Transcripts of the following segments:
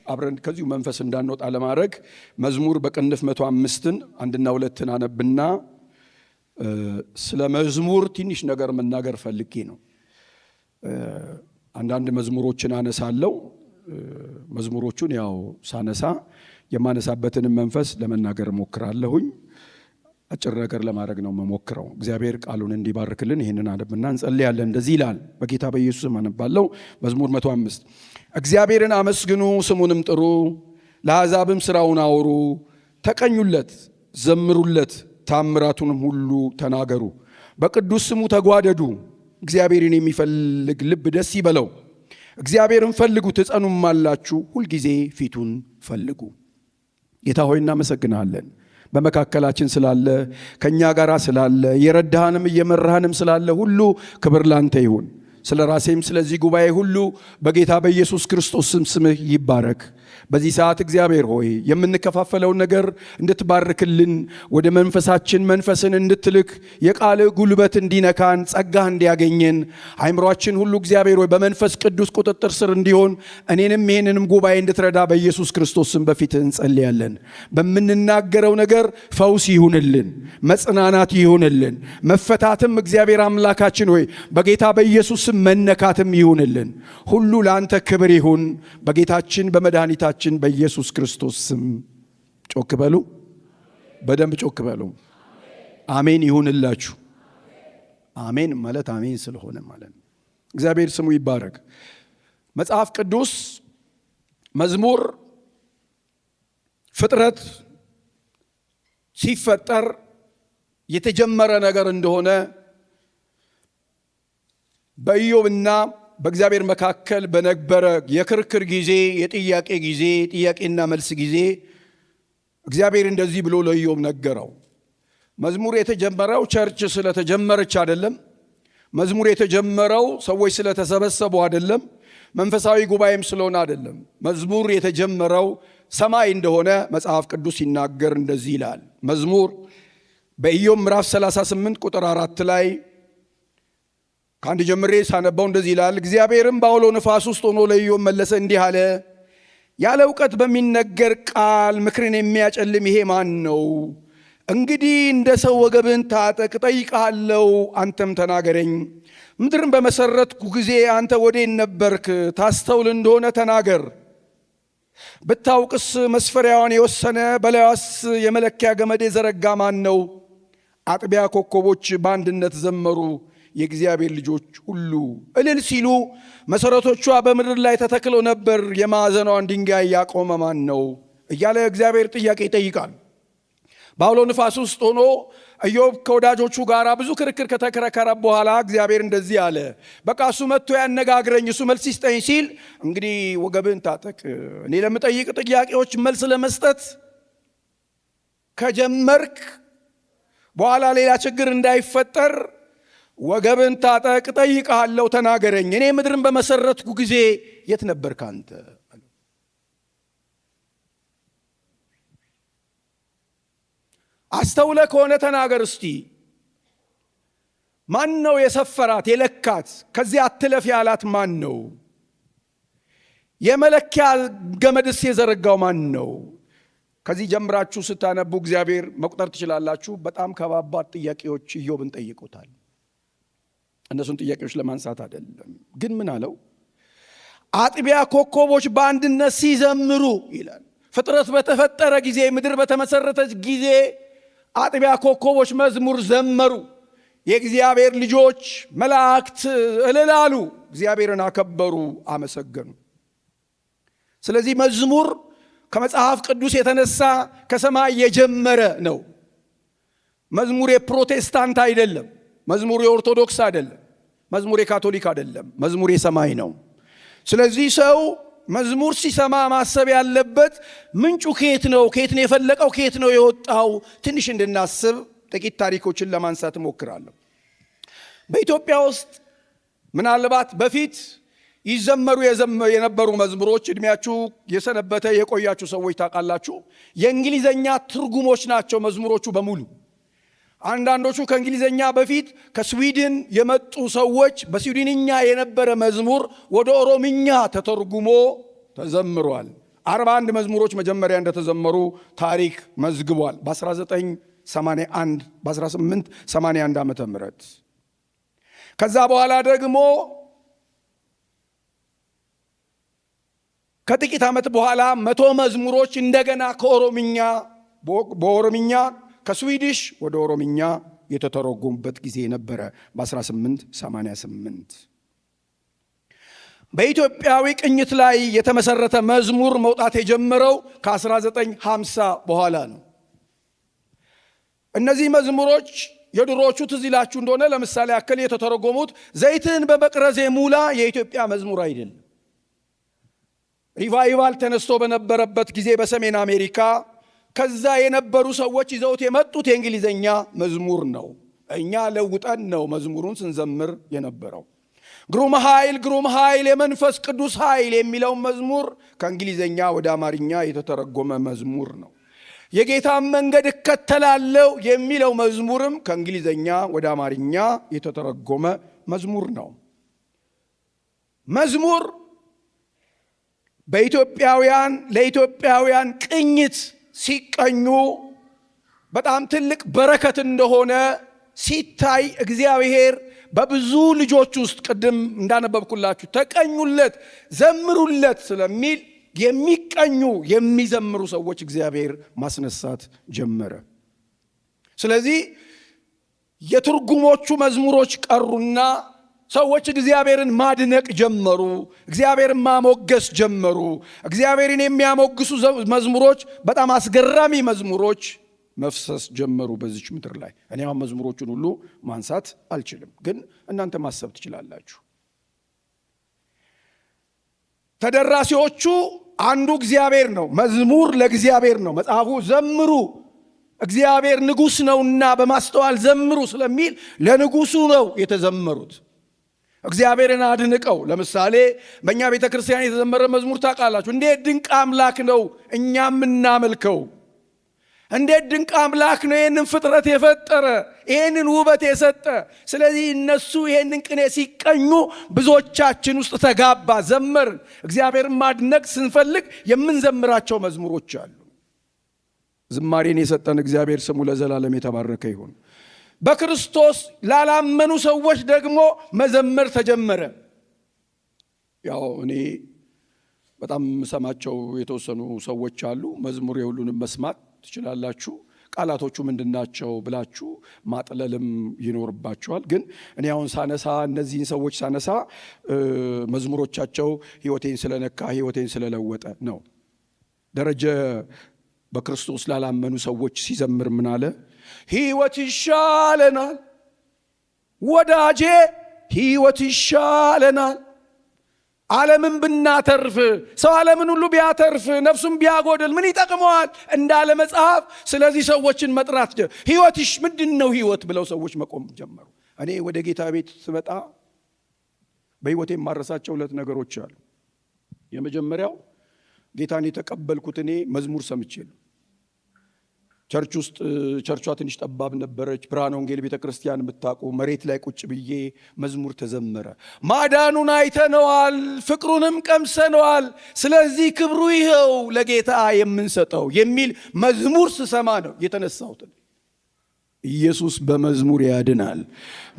አብረን ከዚሁ መንፈስ እንዳንወጣ ለማድረግ መዝሙር በቅንፍ 105ን 1ና 2ን አነብና ስለ መዝሙር ትንሽ ነገር መናገር ፈልጌ ነው። አንዳንድ መዝሙሮችን አነሳለሁ። መዝሙሮቹን ያው ሳነሳ የማነሳበትን መንፈስ ለመናገር ሞክራለሁኝ። አጭር ነገር ለማድረግ ነው መሞክረው። እግዚአብሔር ቃሉን እንዲባርክልን ይሄንን አነብና እንጸልያለን። እንደዚህ ይላል። በጌታ በኢየሱስ አነባለሁ። መዝሙር 105 እግዚአብሔርን አመስግኑ፣ ስሙንም ጥሩ፣ ለአሕዛብም ሥራውን አውሩ፣ ተቀኙለት፣ ዘምሩለት፣ ታምራቱንም ሁሉ ተናገሩ፣ በቅዱስ ስሙ ተጓደዱ። እግዚአብሔርን የሚፈልግ ልብ ደስ ይበለው። እግዚአብሔርን ፈልጉ ትጸኑማላችሁ፣ ሁልጊዜ ፊቱን ፈልጉ። ጌታ ሆይ እናመሰግናለን በመካከላችን ስላለ፣ ከኛ ጋር ስላለ፣ የረዳህንም እየመራህንም ስላለ ሁሉ ክብር ላንተ ይሁን። ስለ ራሴም ስለዚህ ጉባኤ ሁሉ በጌታ በኢየሱስ ክርስቶስ ስምህ ይባረክ። በዚህ ሰዓት እግዚአብሔር ሆይ የምንከፋፈለውን ነገር እንድትባርክልን፣ ወደ መንፈሳችን መንፈስን እንድትልክ፣ የቃልህ ጉልበት እንዲነካን፣ ጸጋህ እንዲያገኘን፣ አእምሯችን ሁሉ እግዚአብሔር ሆይ በመንፈስ ቅዱስ ቁጥጥር ስር እንዲሆን እኔንም ይህንንም ጉባኤ እንድትረዳ በኢየሱስ ክርስቶስ ስም በፊትህ እንጸልያለን። በምንናገረው ነገር ፈውስ ይሁንልን፣ መጽናናት ይሁንልን፣ መፈታትም እግዚአብሔር አምላካችን ሆይ በጌታ በኢየሱስ ስም መነካትም ይሁንልን። ሁሉ ለአንተ ክብር ይሁን በጌታችን በመድኃኒታችን በኢየሱስ ክርስቶስ ስም። ጮክ በሉ፣ በደንብ ጮክ በሉ። አሜን ይሁንላችሁ። አሜን ማለት አሜን ስለሆነ ማለት ነው። እግዚአብሔር ስሙ ይባረክ። መጽሐፍ ቅዱስ መዝሙር ፍጥረት ሲፈጠር የተጀመረ ነገር እንደሆነ በኢዮብና በእግዚአብሔር መካከል በነበረ የክርክር ጊዜ፣ የጥያቄ ጊዜ፣ ጥያቄና መልስ ጊዜ እግዚአብሔር እንደዚህ ብሎ ለኢዮብ ነገረው። መዝሙር የተጀመረው ቸርች ስለተጀመረች አይደለም። መዝሙር የተጀመረው ሰዎች ስለተሰበሰቡ አይደለም። መንፈሳዊ ጉባኤም ስለሆነ አይደለም። መዝሙር የተጀመረው ሰማይ እንደሆነ መጽሐፍ ቅዱስ ሲናገር እንደዚህ ይላል። መዝሙር በኢዮብ ምዕራፍ 38 ቁጥር 4 ላይ ከአንድ ጀምሬ ሳነባው እንደዚህ ይላል። እግዚአብሔርም በአውሎ ነፋስ ውስጥ ሆኖ ለኢዮብ መለሰ እንዲህ አለ፣ ያለ እውቀት በሚነገር ቃል ምክርን የሚያጨልም ይሄ ማን ነው? እንግዲህ እንደ ሰው ወገብን ታጠቅ፣ እጠይቅሃለሁ፣ አንተም ተናገረኝ። ምድርን በመሰረትኩ ጊዜ አንተ ወዴት ነበርክ? ታስተውል እንደሆነ ተናገር። ብታውቅስ መስፈሪያዋን የወሰነ በላዩስ የመለኪያ ገመድ የዘረጋ ማን ነው? አጥቢያ ኮከቦች በአንድነት ዘመሩ፣ የእግዚአብሔር ልጆች ሁሉ እልል ሲሉ። መሰረቶቿ በምድር ላይ ተተክለው ነበር፣ የማዕዘኗን ድንጋይ ያቆመ ማን ነው? እያለ እግዚአብሔር ጥያቄ ይጠይቃል። በአውሎ ንፋስ ውስጥ ሆኖ ኢዮብ ከወዳጆቹ ጋር ብዙ ክርክር ከተከራከረ በኋላ እግዚአብሔር እንደዚህ አለ፣ በቃ እሱ መጥቶ ያነጋግረኝ፣ እሱ መልስ ይስጠኝ ሲል፣ እንግዲህ ወገብን ታጠቅ፣ እኔ ለምጠይቅ ጥያቄዎች መልስ ለመስጠት ከጀመርክ በኋላ ሌላ ችግር እንዳይፈጠር ወገብን ታጠቅ፣ እጠይቅሃለሁ፣ ተናገረኝ። እኔ ምድርን በመሰረትኩ ጊዜ የት ነበርክ አንተ? አስተውለ ከሆነ ተናገር እስቲ። ማን ነው የሰፈራት የለካት? ከዚህ አትለፍ ያላት ማን ነው? የመለኪያ ገመድስ የዘረጋው ማን ነው? ከዚህ ጀምራችሁ ስታነቡ እግዚአብሔር መቁጠር ትችላላችሁ። በጣም ከባባድ ጥያቄዎች ኢዮብን ጠይቁታል። እነሱን ጥያቄዎች ለማንሳት አይደለም። ግን ምን አለው? አጥቢያ ኮከቦች በአንድነት ሲዘምሩ ይላል። ፍጥረት በተፈጠረ ጊዜ፣ ምድር በተመሰረተች ጊዜ አጥቢያ ኮከቦች መዝሙር ዘመሩ። የእግዚአብሔር ልጆች መላእክት እልል አሉ፣ እግዚአብሔርን አከበሩ፣ አመሰገኑ። ስለዚህ መዝሙር ከመጽሐፍ ቅዱስ የተነሳ ከሰማይ የጀመረ ነው። መዝሙር የፕሮቴስታንት አይደለም። መዝሙር የኦርቶዶክስ አይደለም። መዝሙር የካቶሊክ አይደለም። መዝሙር የሰማይ ነው። ስለዚህ ሰው መዝሙር ሲሰማ ማሰብ ያለበት ምንጩ ከየት ነው? ከየት ነው የፈለቀው? ከየት ነው የወጣው? ትንሽ እንድናስብ ጥቂት ታሪኮችን ለማንሳት እሞክራለሁ። በኢትዮጵያ ውስጥ ምናልባት በፊት ይዘመሩ የነበሩ መዝሙሮች፣ እድሜያችሁ የሰነበተ የቆያችሁ ሰዎች ታውቃላችሁ፣ የእንግሊዘኛ ትርጉሞች ናቸው መዝሙሮቹ በሙሉ። አንዳንዶቹ ከእንግሊዘኛ በፊት ከስዊድን የመጡ ሰዎች በስዊድንኛ የነበረ መዝሙር ወደ ኦሮምኛ ተተርጉሞ ተዘምሯል። 41 መዝሙሮች መጀመሪያ እንደተዘመሩ ታሪክ መዝግቧል። በ1881 ዓመተ ምህረት ከዛ በኋላ ደግሞ ከጥቂት ዓመት በኋላ 100 መዝሙሮች እንደገና በኦሮምኛ ከስዊዲሽ ወደ ኦሮምኛ የተተረጎሙበት ጊዜ ነበረ በ1888። በኢትዮጵያዊ ቅኝት ላይ የተመሰረተ መዝሙር መውጣት የጀመረው ከ1950 በኋላ ነው። እነዚህ መዝሙሮች የድሮቹ ትዝ ይላችሁ እንደሆነ ለምሳሌ ያክል የተተረጎሙት ዘይትን በመቅረዜ ሙላ የኢትዮጵያ መዝሙር አይደለም። ሪቫይቫል ተነስቶ በነበረበት ጊዜ በሰሜን አሜሪካ ከዛ የነበሩ ሰዎች ይዘውት የመጡት የእንግሊዘኛ መዝሙር ነው። እኛ ለውጠን ነው መዝሙሩን ስንዘምር የነበረው። ግሩም ኃይል የመንፈስ ቅዱስ ኃይል የሚለው መዝሙር ከእንግሊዘኛ ወደ አማርኛ የተተረጎመ መዝሙር ነው። የጌታን መንገድ እከተላለሁ የሚለው መዝሙርም ከእንግሊዘኛ ወደ አማርኛ የተተረጎመ መዝሙር ነው። መዝሙር ለኢትዮጵያውያን ቅኝት ሲቀኙ በጣም ትልቅ በረከት እንደሆነ ሲታይ እግዚአብሔር በብዙ ልጆች ውስጥ ቅድም እንዳነበብኩላችሁ ተቀኙለት፣ ዘምሩለት ስለሚል የሚቀኙ የሚዘምሩ ሰዎች እግዚአብሔር ማስነሳት ጀመረ። ስለዚህ የትርጉሞቹ መዝሙሮች ቀሩና ሰዎች እግዚአብሔርን ማድነቅ ጀመሩ፣ እግዚአብሔርን ማሞገስ ጀመሩ። እግዚአብሔርን የሚያሞግሱ መዝሙሮች፣ በጣም አስገራሚ መዝሙሮች መፍሰስ ጀመሩ በዚች ምድር ላይ። እኔ አሁን መዝሙሮቹን ሁሉ ማንሳት አልችልም፣ ግን እናንተ ማሰብ ትችላላችሁ። ተደራሲዎቹ አንዱ እግዚአብሔር ነው። መዝሙር ለእግዚአብሔር ነው። መጽሐፉ ዘምሩ እግዚአብሔር ንጉሥ ነውና በማስተዋል ዘምሩ ስለሚል ለንጉሱ ነው የተዘመሩት። እግዚአብሔርን አድንቀው። ለምሳሌ በእኛ ቤተ ክርስቲያን የተዘመረ መዝሙር ታውቃላችሁ። እንዴት ድንቅ አምላክ ነው እኛ የምናመልከው! እንዴት ድንቅ አምላክ ነው ይህንን ፍጥረት የፈጠረ፣ ይህንን ውበት የሰጠ። ስለዚህ እነሱ ይህንን ቅኔ ሲቀኙ ብዙዎቻችን ውስጥ ተጋባ፣ ዘመርን። እግዚአብሔርን ማድነቅ ስንፈልግ የምንዘምራቸው መዝሙሮች አሉ። ዝማሬን የሰጠን እግዚአብሔር ስሙ ለዘላለም የተባረከ ይሁን። በክርስቶስ ላላመኑ ሰዎች ደግሞ መዘመር ተጀመረ። ያው እኔ በጣም ሰማቸው የተወሰኑ ሰዎች አሉ። መዝሙር የሁሉንም መስማት ትችላላችሁ። ቃላቶቹ ምንድናቸው ብላችሁ ማጥለልም ይኖርባቸዋል። ግን እኔ አሁን ሳነሳ እነዚህን ሰዎች ሳነሳ መዝሙሮቻቸው ሕይወቴን ስለነካ ሕይወቴን ስለለወጠ ነው። ደረጀ በክርስቶስ ላላመኑ ሰዎች ሲዘምር ምን አለ? ሕይወት ይሻለናል ወዳጄ፣ ሕይወት ይሻለናል ዓለምን ብናተርፍ። ሰው ዓለምን ሁሉ ቢያተርፍ ነፍሱን ቢያጎድል ምን ይጠቅመዋል እንዳለ መጽሐፍ። ስለዚህ ሰዎችን መጥራት ሕይወትሽ ምንድን ነው ሕይወት ብለው ሰዎች መቆም ጀመሩ። እኔ ወደ ጌታ ቤት ስመጣ በሕይወቴ የማረሳቸው 2 ነገሮች አሉ። የመጀመሪያው ጌታን የተቀበልኩት እኔ መዝሙር ሰምቼ ነው። ቸርቿ ትንሽ ጠባብ ነበረች። ብርሃነ ወንጌል ቤተ ክርስቲያን የምታውቁ፣ መሬት ላይ ቁጭ ብዬ መዝሙር ተዘመረ። ማዳኑን አይተነዋል፣ ፍቅሩንም ቀምሰነዋል፣ ስለዚህ ክብሩ ይኸው ለጌታ የምንሰጠው የሚል መዝሙር ስሰማ ነው የተነሳሁት። ኢየሱስ በመዝሙር ያድናል።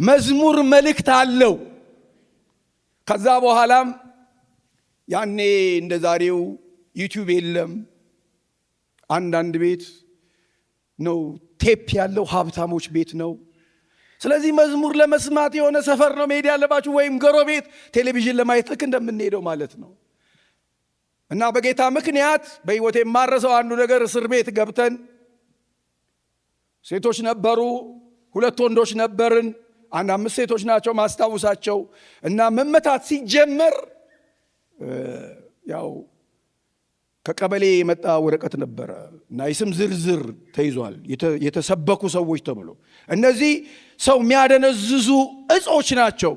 መዝሙር መልእክት አለው። ከዛ በኋላም ያኔ እንደ ዛሬው ዩቲዩብ የለም። አንዳንድ ቤት ነው ቴፕ ያለው፣ ሀብታሞች ቤት ነው። ስለዚህ መዝሙር ለመስማት የሆነ ሰፈር ነው መሄድ ያለባችሁ፣ ወይም ጎረቤት ቴሌቪዥን ለማየት ልክ እንደምንሄደው ማለት ነው። እና በጌታ ምክንያት በሕይወቴ የማረሰው አንዱ ነገር እስር ቤት ገብተን ሴቶች ነበሩ፣ 2 ወንዶች ነበርን። 5 ሴቶች ናቸው ማስታውሳቸው። እና መመታት ሲጀመር ያው ከቀበሌ የመጣ ወረቀት ነበረ እና የስም ዝርዝር ተይዟል፣ የተሰበኩ ሰዎች ተብሎ። እነዚህ ሰው የሚያደነዝዙ እጾች ናቸው።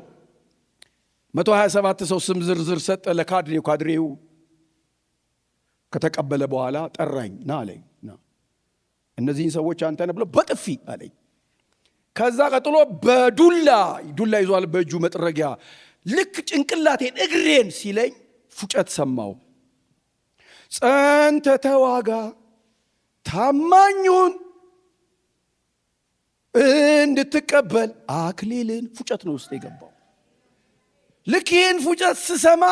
127 ሰው ስም ዝርዝር ሰጠ ለካድሬው። ካድሬው ከተቀበለ በኋላ ጠራኝ፣ ና አለኝ። ና እነዚህን ሰዎች አንተ ነህ ብሎ በጥፊ አለኝ። ከዛ ቀጥሎ በዱላ ይዟል በእጁ መጥረጊያ ልክ ጭንቅላቴን እግሬን ሲለኝ ፉጨት ሰማው። ጸንተ ተዋጋ ታማኙን እንድትቀበል አክሊልን። ፉጨት ነው ውስጥ የገባው። ልክ ይህን ፉጨት ስሰማ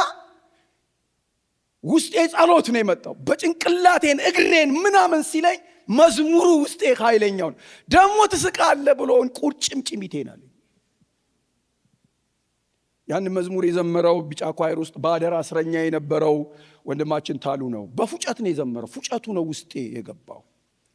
ውስጤ ጸሎት ነው የመጣው። በጭንቅላቴን እግሬን ምናምን ሲለኝ መዝሙሩ ውስጤ ኃይለኛው ደግሞ ትስቃለህ ብሎን ቁርጭምጭሚቴን አለኝ። ያን መዝሙር የዘመረው ቢጫ ኳይር ውስጥ በአደራ እስረኛ የነበረው ወንድማችን ታሉ ነው። በፉጨት ነው የዘመረው። ፉጨቱ ነው ውስጤ የገባው።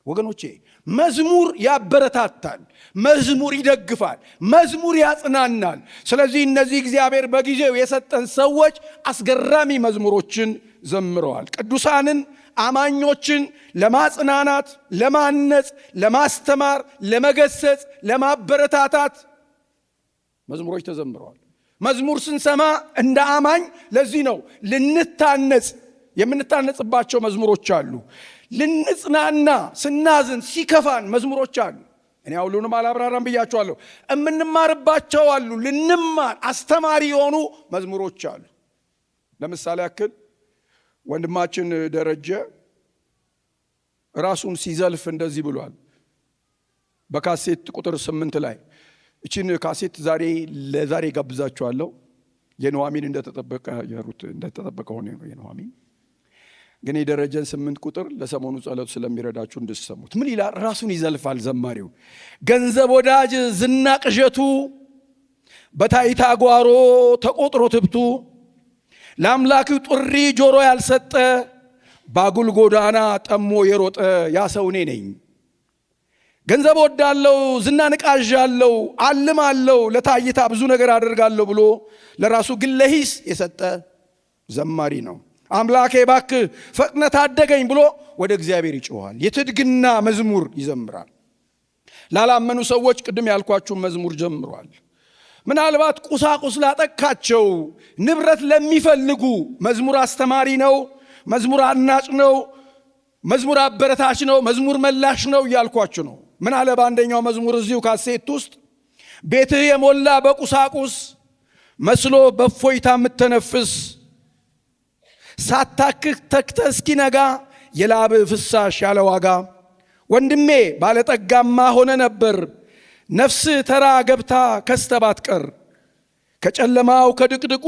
ወገኖቼ መዝሙር ያበረታታል፣ መዝሙር ይደግፋል፣ መዝሙር ያጽናናል። ስለዚህ እነዚህ እግዚአብሔር በጊዜው የሰጠን ሰዎች አስገራሚ መዝሙሮችን ዘምረዋል። ቅዱሳንን አማኞችን ለማጽናናት፣ ለማነጽ፣ ለማስተማር፣ ለመገሰጽ፣ ለማበረታታት መዝሙሮች ተዘምረዋል። መዝሙር ስንሰማ እንደ አማኝ ለዚህ ነው ልንታነጽ የምንታነጽባቸው መዝሙሮች አሉ። ልንጽናና ስናዝን ሲከፋን መዝሙሮች አሉ። እኔ ሁሉንም አላብራራም ብያቸዋለሁ። እምንማርባቸው አሉ። ልንማር አስተማሪ የሆኑ መዝሙሮች አሉ። ለምሳሌ ያክል ወንድማችን ደረጀ ራሱን ሲዘልፍ እንደዚህ ብሏል በካሴት ቁጥር 8 ላይ። እቺን ካሴት ለዛሬ ጋብዛችኋለሁ። የኑሐሚን እንደተጠበቀ የሩት እንደተጠበቀ ሆነ ነው የኑሐሚን ግን የደረጀን 8 ቁጥር ለሰሞኑ ጸሎት ስለሚረዳችሁ እንድትሰሙት። ምን ይላል? ራሱን ይዘልፋል ዘማሪው። ገንዘብ ወዳጅ ዝና ቅዠቱ በታይታ ጓሮ ተቆጥሮ ትብቱ ለአምላኪው ጥሪ ጆሮ ያልሰጠ ባጉል ጎዳና ጠሞ የሮጠ ያ ሰው እኔ ነኝ። ገንዘብ ወዳለው ዝና ንቃዣለው አልማለው ለታይታ ብዙ ነገር አደርጋለሁ ብሎ ለራሱ ግለሂስ የሰጠ ዘማሪ ነው። አምላኬ እባክህ ፈጥነህ ታደገኝ ብሎ ወደ እግዚአብሔር ይጮሃል። የትድግና መዝሙር ይዘምራል። ላላመኑ ሰዎች ቅድም ያልኳችሁን መዝሙር ጀምሯል። ምናልባት ቁሳቁስ ላጠቃቸው ንብረት ለሚፈልጉ መዝሙር አስተማሪ ነው፣ መዝሙር አናጭ ነው፣ መዝሙር አበረታች ነው፣ መዝሙር መላሽ ነው እያልኳችሁ ነው። ምን አለ በአንደኛው መዝሙር እዚሁ ካሴት ውስጥ ቤትህ የሞላ በቁሳቁስ መስሎ በእፎይታ የምትተነፍስ ሳታክክ ተክተህ እስኪነጋ የላብ ፍሳሽ ያለ ዋጋ ወንድሜ ባለጠጋማ ሆነ ነበር ነፍስህ ተራ ገብታ ከስተባት ቀር ከጨለማው ከድቅድቁ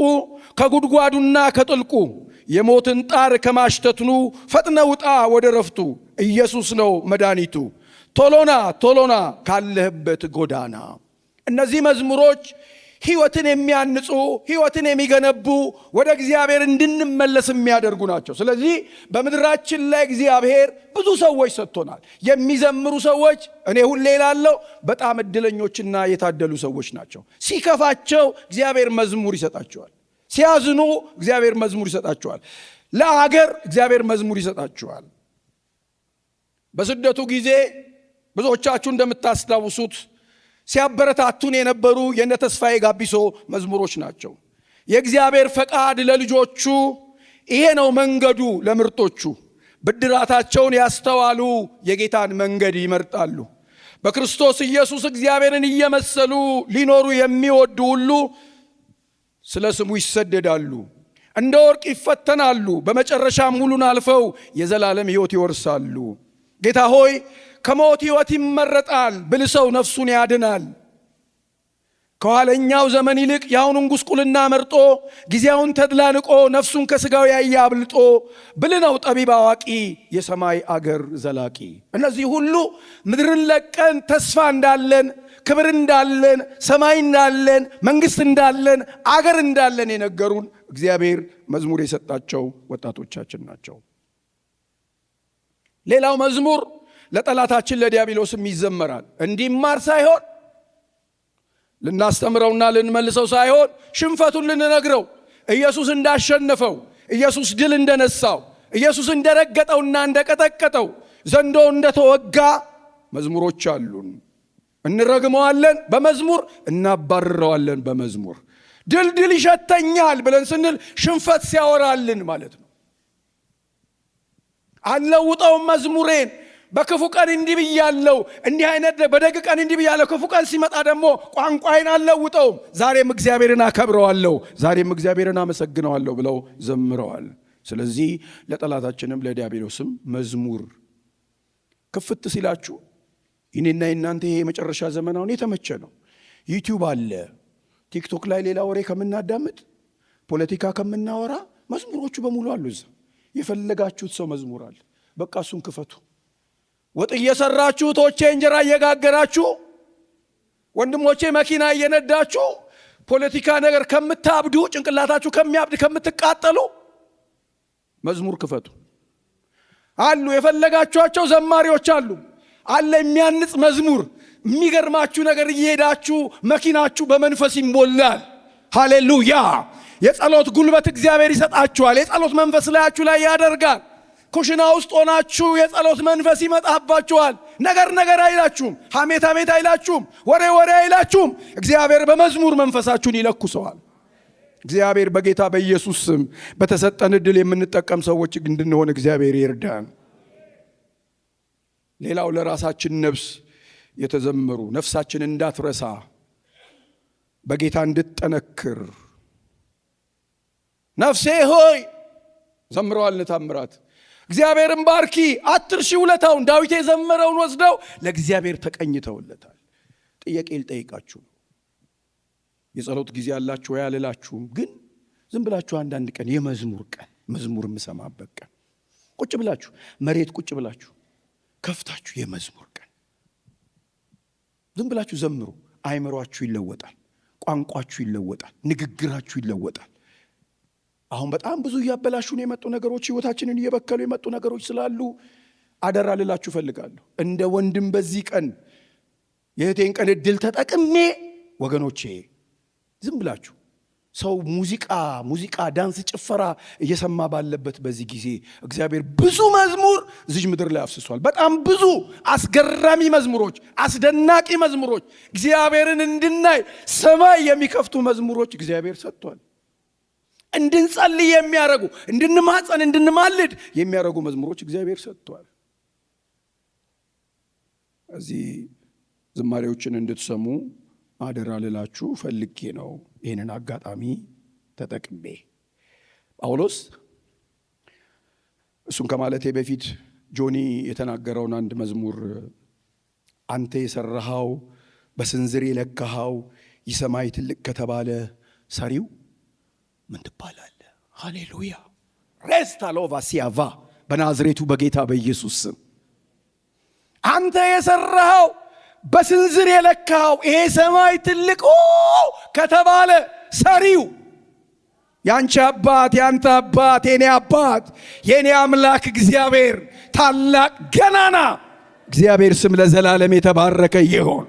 ከጉድጓዱና ከጥልቁ የሞትን ጣር ከማሽተትኑ ፈጥነ ውጣ ወደ ረፍቱ ኢየሱስ ነው መድኃኒቱ ቶሎና ካለህበት ጎዳና። እነዚህ መዝሙሮች ሕይወትን የሚያንጹ ሕይወትን የሚገነቡ ወደ እግዚአብሔር እንድንመለስ የሚያደርጉ ናቸው። ስለዚህ በምድራችን ላይ እግዚአብሔር ብዙ ሰዎች ሰጥቶናል። የሚዘምሩ ሰዎች እኔ ሁሌ እላለሁ በጣም እድለኞችና የታደሉ ሰዎች ናቸው። ሲከፋቸው እግዚአብሔር መዝሙር ይሰጣቸዋል። ሲያዝኑ እግዚአብሔር መዝሙር ይሰጣቸዋል። ለአገር እግዚአብሔር መዝሙር ይሰጣቸዋል። በስደቱ ጊዜ ብዙዎቻችሁ እንደምታስታውሱት ሲያበረታቱን የነበሩ የነ ተስፋዬ ጋቢሶ መዝሙሮች ናቸው። የእግዚአብሔር ፈቃድ ለልጆቹ ይሄ ነው መንገዱ ለምርጦቹ ብድራታቸውን ያስተዋሉ የጌታን መንገድ ይመርጣሉ። በክርስቶስ ኢየሱስ እግዚአብሔርን እየመሰሉ ሊኖሩ የሚወዱ ሁሉ ስለ ስሙ ይሰደዳሉ፣ እንደ ወርቅ ይፈተናሉ፣ በመጨረሻም ሁሉን አልፈው የዘላለም ሕይወት ይወርሳሉ። ጌታ ሆይ ከሞት ሕይወት ይመረጣል ብል ሰው ነፍሱን ያድናል። ከኋለኛው ዘመን ይልቅ ያሁኑን ጉስቁልና መርጦ ጊዜያውን ተድላንቆ ነፍሱን ከሥጋው ያየ አብልጦ ብል ነው ጠቢብ አዋቂ የሰማይ አገር ዘላቂ። እነዚህ ሁሉ ምድርን ለቀን ተስፋ እንዳለን፣ ክብር እንዳለን፣ ሰማይ እንዳለን፣ መንግሥት እንዳለን፣ አገር እንዳለን የነገሩን እግዚአብሔር መዝሙር የሰጣቸው ወጣቶቻችን ናቸው። ሌላው መዝሙር ለጠላታችን ለዲያብሎስም ይዘመራል። እንዲማር ሳይሆን ልናስተምረውና ልንመልሰው ሳይሆን ሽንፈቱን ልንነግረው፣ ኢየሱስ እንዳሸነፈው፣ ኢየሱስ ድል እንደነሳው፣ ኢየሱስ እንደረገጠውና እንደቀጠቀጠው፣ ዘንዶ እንደተወጋ መዝሙሮች አሉን። እንረግመዋለን በመዝሙር እናባርረዋለን በመዝሙር። ድል ይሸተኛል ብለን ስንል ሽንፈት ሲያወራልን ማለት ነው። አልለውጠውም መዝሙሬን በክፉ ቀን እንዲህ ብያለሁ፣ እንዲህ አይነት በደግ ቀን እንዲህ ብያለሁ፣ ክፉ ቀን ሲመጣ ደግሞ ቋንቋዬን አልለውጠውም፣ ዛሬም እግዚአብሔርን አከብረዋለሁ፣ ዛሬም እግዚአብሔርን አመሰግነዋለሁ ብለው ዘምረዋል። ስለዚህ ለጠላታችንም ለዲያብሎስም መዝሙር ክፍት ሲላችሁ እኔና እናንተ ይሄ የመጨረሻ ዘመን አሁን የተመቸ ነው። ዩቲዩብ አለ። ቲክቶክ ላይ ሌላ ወሬ ከምናዳምጥ ፖለቲካ ከምናወራ መዝሙሮቹ በሙሉ አሉ። እዛ የፈለጋችሁት ሰው መዝሙር አለ። በቃ እሱን ክፈቱ። ወጥ እየሰራችሁ ቶቼ እንጀራ እየጋገራችሁ ወንድሞቼ መኪና እየነዳችሁ ፖለቲካ ነገር ከምታብዱ ጭንቅላታችሁ ከሚያብድ ከምትቃጠሉ መዝሙር ክፈቱ። አሉ የፈለጋችኋቸው ዘማሪዎች አሉ። አለ የሚያንጽ መዝሙር። የሚገርማችሁ ነገር እየሄዳችሁ መኪናችሁ በመንፈስ ይሞላል። ሃሌሉያ! የጸሎት ጉልበት እግዚአብሔር ይሰጣችኋል። የጸሎት መንፈስ ላያችሁ ላይ ያደርጋል። ኩሽና ውስጥ ሆናችሁ የጸሎት መንፈስ ይመጣባችኋል። ነገር አይላችሁም። ሐሜት አይላችሁም። ወሬ አይላችሁም። እግዚአብሔር በመዝሙር መንፈሳችሁን ይለኩሰዋል። እግዚአብሔር በጌታ በኢየሱስ ስም በተሰጠን ዕድል የምንጠቀም ሰዎች እንድንሆን እግዚአብሔር ይርዳን። ሌላው ለራሳችን ነፍስ የተዘመሩ ነፍሳችን እንዳትረሳ በጌታ እንድትጠነክር ነፍሴ ሆይ ዘምረዋል ታምራት። እግዚአብሔርን ባርኪ አትርሺ ውለታውን። ዳዊት የዘመረውን ወስደው ለእግዚአብሔር ተቀኝተውለታል። ጥያቄ ልጠይቃችሁ፣ የጸሎት ጊዜ ያላችሁ ወይ አልላችሁም፣ ግን ዝም ብላችሁ አንዳንድ ቀን የመዝሙር ቀን መዝሙር የምሰማበት ቀን ቁጭ ብላችሁ መሬት ቁጭ ብላችሁ ከፍታችሁ የመዝሙር ቀን ዝም ብላችሁ ዘምሩ። አይምሯችሁ ይለወጣል፣ ቋንቋችሁ ይለወጣል፣ ንግግራችሁ ይለወጣል። አሁን በጣም ብዙ እያበላሹን የመጡ ነገሮች፣ ህይወታችንን እየበከሉ የመጡ ነገሮች ስላሉ አደራ ልላችሁ ፈልጋለሁ። እንደ ወንድም በዚህ ቀን የእህቴን ቀን እድል ተጠቅሜ ወገኖቼ ዝም ብላችሁ ሰው ሙዚቃ፣ ዳንስ፣ ጭፈራ እየሰማ ባለበት በዚህ ጊዜ እግዚአብሔር ብዙ መዝሙር እዚህ ምድር ላይ አፍስሷል። በጣም ብዙ አስገራሚ መዝሙሮች፣ አስደናቂ መዝሙሮች፣ እግዚአብሔርን እንድናይ ሰማይ የሚከፍቱ መዝሙሮች እግዚአብሔር ሰጥቷል። እንድንጸልይ የሚያረጉ፣ እንድንማጸን፣ እንድንማልድ የሚያረጉ መዝሙሮች እግዚአብሔር ሰጥቷል። እዚህ ዝማሬዎችን እንድትሰሙ አደራ ልላችሁ ፈልጌ ነው። ይህንን አጋጣሚ ተጠቅሜ ጳውሎስ እሱን ከማለቴ በፊት ጆኒ የተናገረውን አንድ መዝሙር አንተ የሰራሃው በስንዝር የለካሃው ይሰማይ ትልቅ ከተባለ ሰሪው ምን ትባላለህ? ሃሌሉያ ሬስታሎቫ ሲያቫ በናዝሬቱ በጌታ በኢየሱስ ስም አንተ የሰራሃው በስንዝር የለካው ይሄ ሰማይ ትልቅ ከተባለ ሰሪው ያንቺ አባት፣ ያንተ አባት፣ የኔ አባት፣ የኔ አምላክ እግዚአብሔር ታላቅ ገናና እግዚአብሔር ስም ለዘላለም የተባረከ ይሁን።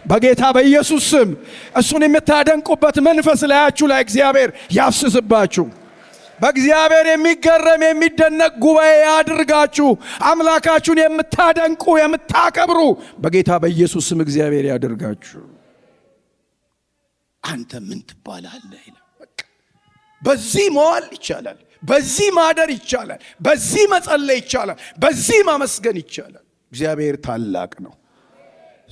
በጌታ በኢየሱስ ስም እሱን የምታደንቁበት መንፈስ ላያችሁ ላይ እግዚአብሔር ያፍስስባችሁ። በእግዚአብሔር የሚገረም የሚደነቅ ጉባኤ ያድርጋችሁ። አምላካችሁን የምታደንቁ የምታከብሩ በጌታ በኢየሱስ ስም እግዚአብሔር ያድርጋችሁ። አንተ ምን ትባላለህ? በዚህ መዋል ይቻላል፣ በዚህ ማደር ይቻላል፣ በዚህ መጸለይ ይቻላል፣ በዚህ ማመስገን ይቻላል። እግዚአብሔር ታላቅ ነው።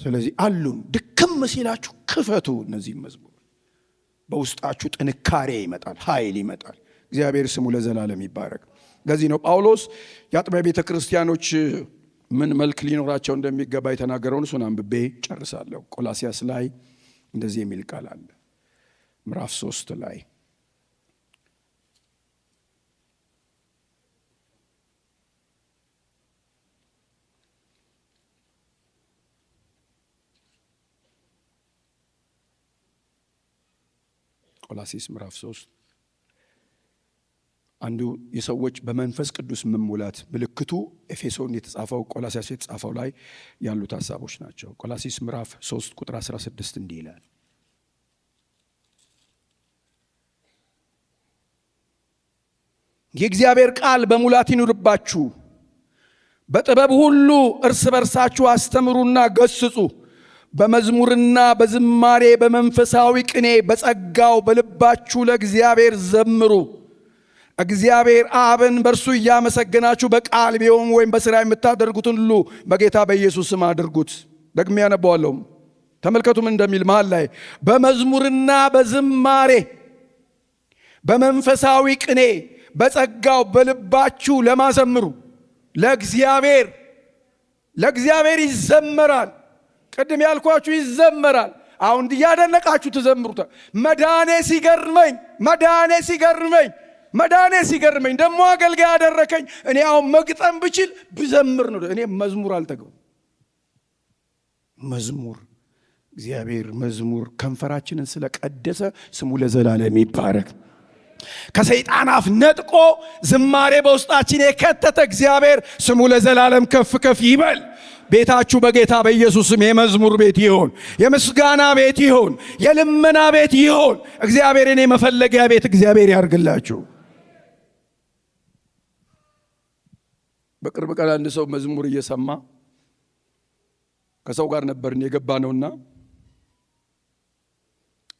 ስለዚህ አሉን ድክም ሲላችሁ ክፈቱ። እነዚህ መዝሙር በውስጣችሁ ጥንካሬ ይመጣል፣ ኃይል ይመጣል። እግዚአብሔር ስሙ ለዘላለም ይባረክ። ለዚህ ነው ጳውሎስ የአጥቢያ ቤተ ክርስቲያኖች ምን መልክ ሊኖራቸው እንደሚገባ የተናገረውን እሱን አንብቤ ጨርሳለሁ። ቆላስያስ ላይ እንደዚህ የሚል ቃል አለ። ምዕራፍ 3 ላይ ቆላስይስ ምዕራፍ 3 አንዱ የሰዎች በመንፈስ ቅዱስ መሙላት ምልክቱ ኤፌሶን የተጻፈው ቆላስይስ የተጻፈው ላይ ያሉት ሐሳቦች ናቸው። ቆላስይስ ምዕራፍ 3 ቁጥር 16 እንዲህ ይላል፣ የእግዚአብሔር ቃል በሙላት ይኑርባችሁ፣ በጥበብ ሁሉ እርስ በርሳችሁ አስተምሩና ገስጹ፣ በመዝሙርና በዝማሬ በመንፈሳዊ ቅኔ በጸጋው በልባችሁ ለእግዚአብሔር ዘምሩ፣ እግዚአብሔር አብን በእርሱ እያመሰገናችሁ በቃል ቢሆን ወይም በሥራ የምታደርጉትን ሁሉ በጌታ በኢየሱስ ስም አድርጉት። ደግሜ ያነባዋለሁ። ተመልከቱ ምን እንደሚል መሃል ላይ በመዝሙርና በዝማሬ በመንፈሳዊ ቅኔ በጸጋው በልባችሁ ለማዘምሩ ለእግዚአብሔር ይዘመራል። ቅድም ያልኳችሁ ይዘመራል። አሁን እያደነቃችሁ ትዘምሩታል። መዳኔ ሲገርመኝ ደግሞ አገልጋይ ያደረከኝ እኔ አሁን መግጠም ብችል ብዘምር ነው። እኔ መዝሙር አልጠግብም። መዝሙር እግዚአብሔር መዝሙር ከንፈራችንን ስለቀደሰ ስሙ ለዘላለም ይባረክ። ከሰይጣን አፍ ነጥቆ ዝማሬ በውስጣችን የከተተ እግዚአብሔር ስሙ ለዘላለም ከፍ ከፍ ይበል። ቤታችሁ በጌታ በኢየሱስ ስም የመዝሙር ቤት ይሆን፣ የምስጋና ቤት ይሆን፣ የልመና ቤት ይሆን። እግዚአብሔርን የመፈለጊያ ቤት እግዚአብሔር ያርግላችሁ። በቅርብ ቀን አንድ ሰው መዝሙር እየሰማ ከሰው ጋር ነበርን የገባ ነውና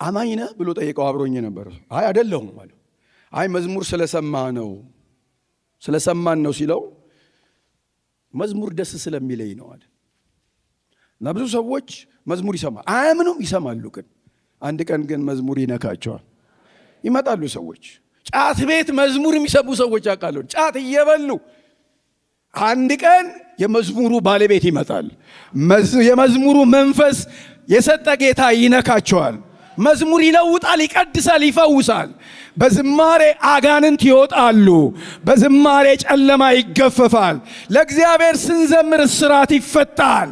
አማኝ ነህ ብሎ ጠይቀው። አብሮኝ ነበር። አይ አይደለሁም አለ። አይ መዝሙር ስለሰማን ነው ሲለው መዝሙር ደስ ስለሚለኝ ነው አለ። እና ብዙ ሰዎች መዝሙር አያምኑም፣ ይሰማሉ። ግን አንድ ቀን ግን መዝሙር ይነካቸዋል። ይመጣሉ ሰዎች ጫት ቤት መዝሙር የሚሰሙ ሰዎች አውቃለሁ። ጫት እየበሉ አንድ ቀን የመዝሙሩ ባለቤት ይመጣል። የመዝሙሩ መንፈስ የሰጠ ጌታ ይነካቸዋል። መዝሙር ይለውጣል፣ ይቀድሳል፣ ይፈውሳል። በዝማሬ አጋንንት ይወጣሉ። በዝማሬ ጨለማ ይገፈፋል። ለእግዚአብሔር ስንዘምር እስራት ይፈታል።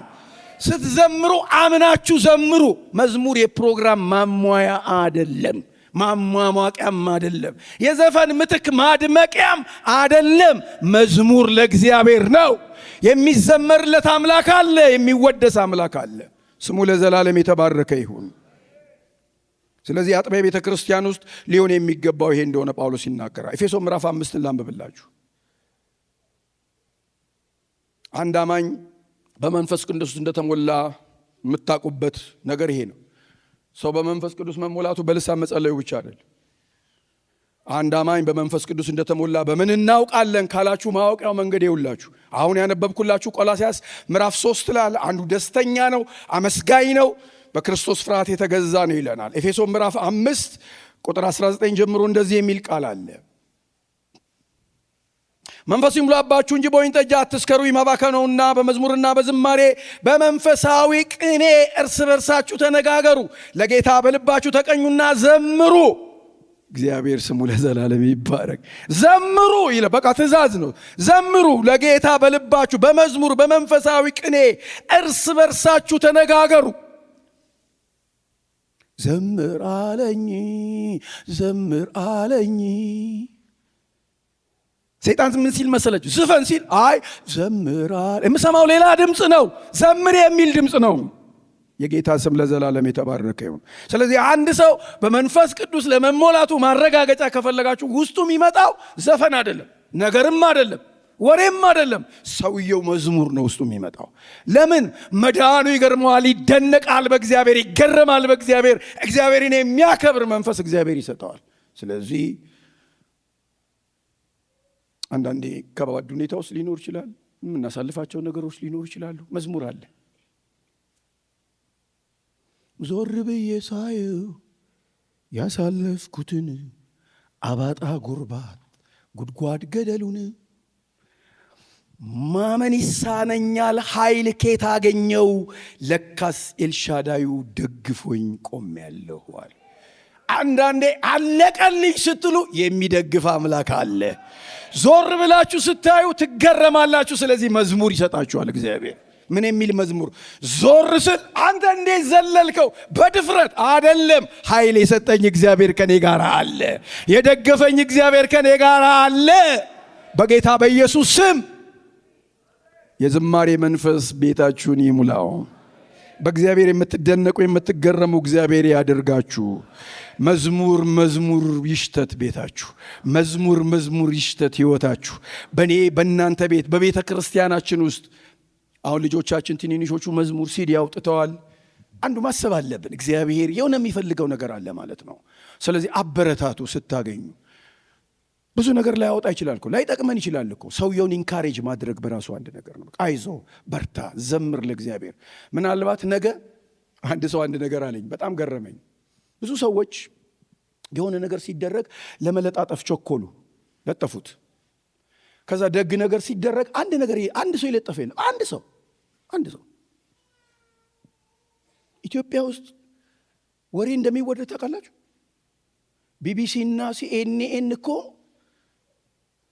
ስትዘምሩ አምናችሁ ዘምሩ። መዝሙር የፕሮግራም ማሟያ አይደለም፣ ማሟሟቂያም አይደለም፣ የዘፈን ምትክ ማድመቂያም አይደለም። መዝሙር ለእግዚአብሔር ነው። የሚዘመርለት አምላክ አለ፣ የሚወደስ አምላክ አለ። ስሙ ለዘላለም የተባረከ ይሁን። ስለዚህ አጥቢያ ቤተ ክርስቲያን ውስጥ ሊሆን የሚገባው ይሄ እንደሆነ ጳውሎስ ይናገራል። ኤፌሶን ምዕራፍ 5 ላንብብላችሁ። አንድ አማኝ በመንፈስ ቅዱስ እንደተሞላ የምታውቁበት ነገር ይሄ ነው። ሰው በመንፈስ ቅዱስ መሞላቱ በልሳን መጸለዩ ብቻ አይደለም። አንድ አማኝ በመንፈስ ቅዱስ እንደተሞላ በምን እናውቃለን ካላችሁ ማወቂያው መንገድ ይውላችሁ። አሁን ያነበብኩላችሁ ቆላስይስ ምዕራፍ 3 ላይ አንዱ ደስተኛ ነው፣ አመስጋኝ ነው፣ በክርስቶስ ፍርሃት የተገዛ ነው ይለናል። ኤፌሶን ምዕራፍ 5 ቁጥር 19 ጀምሮ እንደዚህ የሚል ቃል አለ። መንፈስ ይሙላባችሁ እንጂ በወይን ጠጅ አትስከሩ፣ ማባከን ነውና፣ በመዝሙርና በዝማሬ በመንፈሳዊ ቅኔ እርስ በርሳችሁ ተነጋገሩ፣ ለጌታ በልባችሁ ተቀኙና ዘምሩ። እግዚአብሔር ስሙ ለዘላለም ይባረክ። ዘምሩ ይለ በቃ ትእዛዝ ነው። ዘምሩ ለጌታ በልባችሁ በመዝሙር በመንፈሳዊ ቅኔ እርስ በርሳችሁ ተነጋገሩ። ዘምር አለኝ። ሰይጣን ምን ሲል መሰለችሁ? ዝፈን ሲል አይ ዘምር አለ። የምሰማው ሌላ ድምፅ ነው። ዘምር የሚል ድምፅ ነው። የጌታ ስም ለዘላለም የተባረከ ይሁን። ስለዚህ አንድ ሰው በመንፈስ ቅዱስ ለመሞላቱ ማረጋገጫ ከፈለጋችሁ ውስጡ የሚመጣው ዘፈን አይደለም፣ ነገርም አይደለም፣ ወሬም አይደለም። ሰውየው መዝሙር ነው ውስጡ የሚመጣው። ለምን? መዳኑ ይገርመዋል፣ ይደነቃል በእግዚአብሔር፣ ይገረማል በእግዚአብሔር። እግዚአብሔርን የሚያከብር መንፈስ እግዚአብሔር ይሰጠዋል። ስለዚህ አንዳንዴ ከባድ ሁኔታ ውስጥ ሊኖር ይችላል፣ የምናሳልፋቸው ነገሮች ሊኖሩ ይችላሉ። መዝሙር አለ። ዞር ብዬ ሳየው ያሳለፍኩትን አባጣ ጉርባት ጉድጓድ ገደሉን ማመን ይሳነኛል። ኃይል ኬት አገኘው? ለካስ ኤልሻዳዩ ደግፎኝ ቆሜያለሁ አለ። አንዳንዴ አለቀልኝ ስትሉ የሚደግፍ አምላክ አለ። ዞር ብላችሁ ስታዩ ትገረማላችሁ። ስለዚህ መዝሙር ይሰጣችኋል እግዚአብሔር። ምን የሚል መዝሙር? ዞር ስል አንተ እንዴት ዘለልከው? በድፍረት አይደለም። ኃይል የሰጠኝ እግዚአብሔር ከኔ ጋር አለ። የደገፈኝ እግዚአብሔር ከኔ ጋር አለ። በጌታ በኢየሱስ ስም የዝማሬ መንፈስ ቤታችሁን ይሙላው። በእግዚአብሔር የምትደነቁ የምትገረሙ እግዚአብሔር ያደርጋችሁ። መዝሙር ይሽተት ቤታችሁ። መዝሙር ይሽተት ሕይወታችሁ። በእናንተ ቤት በቤተ ክርስቲያናችን ውስጥ አሁን ልጆቻችን ትንንሾቹ መዝሙር ሲዲ ያውጥተዋል። አንዱ ማሰብ አለብን፣ እግዚአብሔር የሆነ የሚፈልገው ነገር አለ ማለት ነው። ስለዚህ አበረታቱ ስታገኙ። ብዙ ነገር ላይ ያወጣ ይችላል እኮ፣ ላይ ጠቅመን ይችላል እኮ። ሰውየውን ኢንካሬጅ ማድረግ በራሱ አንድ ነገር ነው። አይዞ፣ በርታ፣ ዘምር ለእግዚአብሔር። ምናልባት ነገ አንድ ሰው አንድ ነገር አለኝ፣ በጣም ገረመኝ። ብዙ ሰዎች የሆነ ነገር ሲደረግ ለመለጣጠፍ ቸኮሉ፣ ለጠፉት። ከዛ ደግ ነገር ሲደረግ አንድ ሰው ይለጠፈ የለም። አንድ ሰው ኢትዮጵያ ውስጥ ወሬ እንደሚወደድ ታውቃላችሁ? ቢቢሲ እና ሲኤንኤን እኮ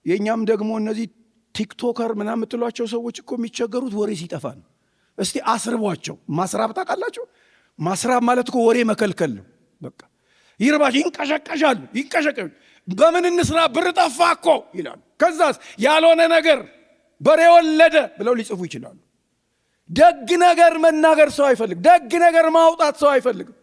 የኛም ደግሞ እነዚህ ቲክቶከር ምናምን የምትሏቸው ሰዎች እኮ የሚቸገሩት ወሬ ሲጠፋ ነው። እስቲ አስርቧቸው። ማስራብ ታውቃላችሁ? ማስራብ ማለት እኮ ወሬ መከልከል ነው። በቃ ይርባሽ፣ ይንቀሸቀሻሉ። በምን እንስራ ብር ጠፋ እኮ ይላሉ። ከዛስ ያልሆነ ነገር በሬ ወለደ ብለው ሊጽፉ ይችላሉ። ደግ ነገር መናገር ሰው አይፈልግም። ደግ ነገር ማውጣት ሰው አይፈልግም።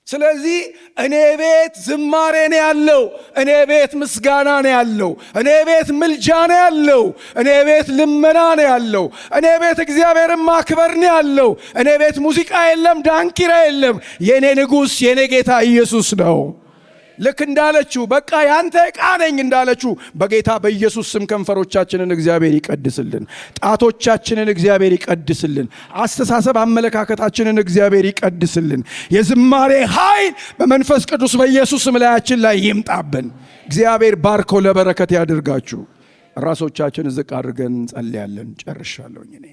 ስለዚህ እኔ ቤት ዝማሬ ነው ያለው፣ እኔ ቤት ምስጋና ነው ያለው፣ እኔ ቤት ምልጃ ነው ያለው፣ እኔ ቤት ልመና ነው ያለው፣ እኔ ቤት እግዚአብሔርን ማክበር ነው ያለው፣ እኔ ቤት ሙዚቃ የለም፣ ዳንኪራ የለም። የኔ ንጉሥ የኔ ጌታ ኢየሱስ ነው። ልክ እንዳለችው በቃ ያንተ ዕቃ ነኝ እንዳለችው በጌታ በኢየሱስ ስም ከንፈሮቻችንን እግዚአብሔር ይቀድስልን፣ ጣቶቻችንን እግዚአብሔር ይቀድስልን፣ አስተሳሰብ አመለካከታችንን እግዚአብሔር ይቀድስልን። የዝማሬ ኃይል በመንፈስ ቅዱስ በኢየሱስ ስም ላያችን ላይ ይምጣብን። እግዚአብሔር ባርኮ ለበረከት ያድርጋችሁ። ራሶቻችን ዝቅ አድርገን ጸልያለን። ጨርሻለሁ እኔ